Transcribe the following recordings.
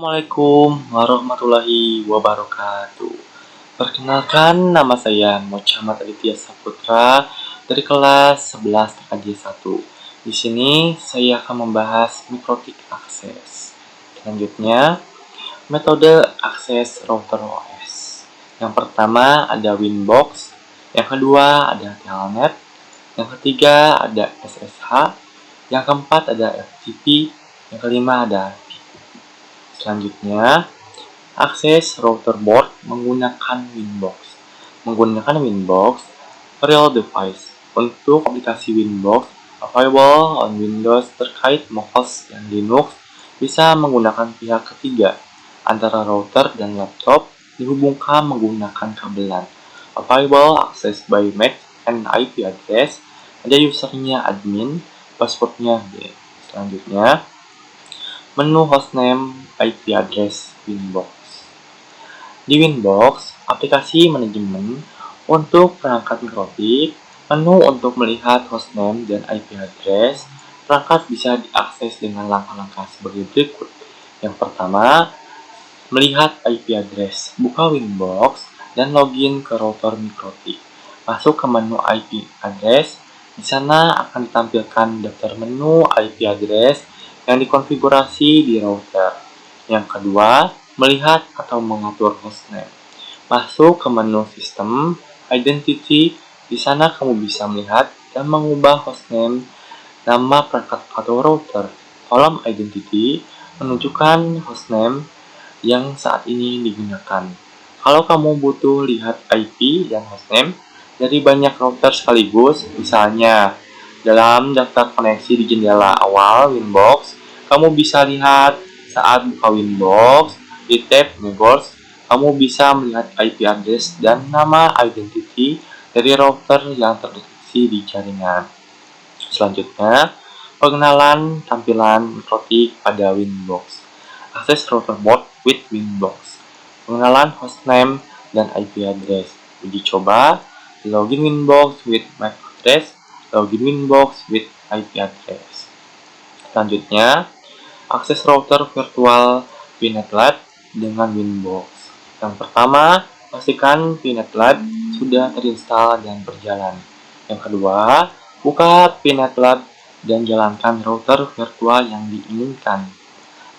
Assalamualaikum warahmatullahi wabarakatuh. Perkenalkan, nama saya Muhammad Aditya Saputra dari kelas 11 TKJ1. Di sini saya akan membahas mikrotik akses. Selanjutnya, metode akses router OS. Yang pertama ada Winbox, yang kedua ada Telnet, yang ketiga ada SSH, yang keempat ada FTP, yang kelima ada Selanjutnya, akses router board menggunakan Winbox. Menggunakan Winbox, real device. Untuk aplikasi Winbox, available on Windows terkait macOS dan Linux bisa menggunakan pihak ketiga antara router dan laptop dihubungkan menggunakan kabelan. Available access by MAC and IP address. Ada usernya admin, passwordnya B. Selanjutnya, menu hostname IP address Winbox. Di Winbox, aplikasi manajemen untuk perangkat mikrotik, menu untuk melihat hostname dan IP address, perangkat bisa diakses dengan langkah-langkah sebagai berikut. Yang pertama, melihat IP address. Buka Winbox dan login ke router mikrotik. Masuk ke menu IP address. Di sana akan ditampilkan daftar menu IP address yang dikonfigurasi di router. Yang kedua, melihat atau mengatur hostname. Masuk ke menu sistem, identity. Di sana kamu bisa melihat dan mengubah hostname, nama perangkat atau router. Kolom identity menunjukkan hostname yang saat ini digunakan. Kalau kamu butuh lihat IP dan hostname dari banyak router sekaligus, misalnya dalam daftar koneksi di jendela awal Winbox, kamu bisa lihat saat buka Winbox, di tab Neighbors, kamu bisa melihat IP address dan nama identity dari router yang terdeteksi di jaringan. Selanjutnya, pengenalan tampilan mikrotik pada Winbox. Akses router board with Winbox. Pengenalan hostname dan IP address. Uji coba, login Winbox with MAC address, login Winbox with IP address. Selanjutnya, akses router virtual VNetLab dengan Winbox. Yang pertama, pastikan VNetLab sudah terinstall dan berjalan. Yang kedua, buka VNetLab dan jalankan router virtual yang diinginkan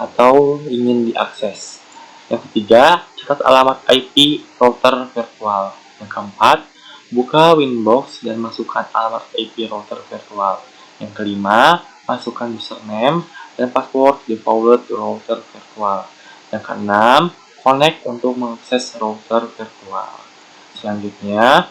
atau ingin diakses. Yang ketiga, catat alamat IP router virtual. Yang keempat, buka Winbox dan masukkan alamat IP router virtual. Yang kelima, masukkan username dan password default router virtual. Yang keenam, connect untuk mengakses router virtual. Selanjutnya,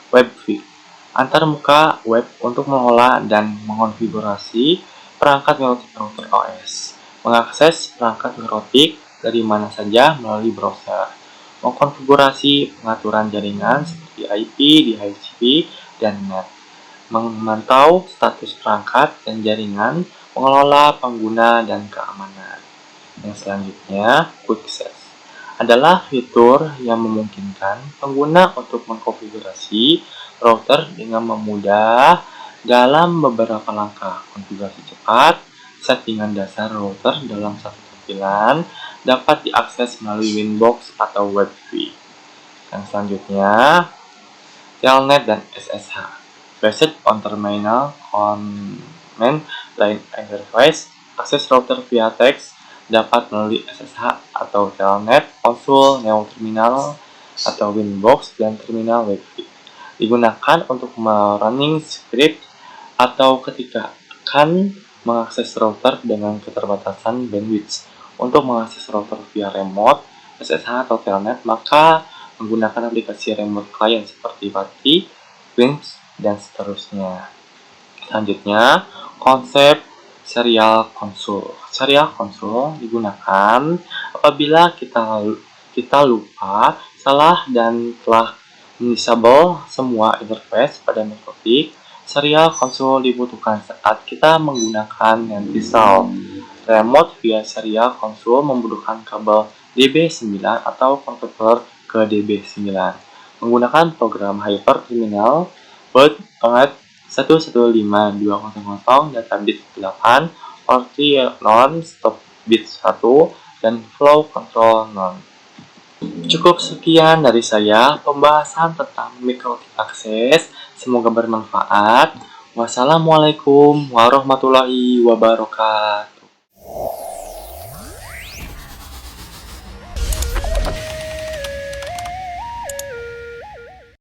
WebView. Antarmuka web untuk mengelola dan mengonfigurasi perangkat mikrotik router OS. Mengakses perangkat mikrotik dari mana saja melalui browser. Mengkonfigurasi pengaturan jaringan seperti IP, DHCP, dan NAT. Memantau status perangkat dan jaringan, mengelola pengguna dan keamanan. Yang selanjutnya, QuickAccess adalah fitur yang memungkinkan pengguna untuk mengkonfigurasi router dengan memudah dalam beberapa langkah. Konfigurasi cepat, settingan dasar router dalam satu tampilan dapat diakses melalui Winbox atau WebView. Yang selanjutnya, Telnet dan SSH. Based on Terminal Command Line Interface, akses router via teks dapat melalui SSH atau Telnet, konsul, neo terminal, atau Winbox, dan terminal WebView. Digunakan untuk running script atau ketika akan mengakses router dengan keterbatasan bandwidth. Untuk mengakses router via remote, SSH atau Telnet, maka menggunakan aplikasi remote client seperti PuTTY, Wings, dan seterusnya. Selanjutnya, konsep serial console. Serial console digunakan apabila kita lupa, salah, dan telah disable semua interface pada mikrotik. Serial console dibutuhkan saat kita menggunakan NetInstall. Remote via serial console membutuhkan kabel DB9 atau konverter ke DB9. Menggunakan program Hyper Terminal Port 115200 data bit 8, porti non stop bit 1, dan flow control none. Cukup sekian dari saya pembahasan tentang multi akses. Semoga bermanfaat. Wassalamualaikum warahmatullahi wabarakatuh.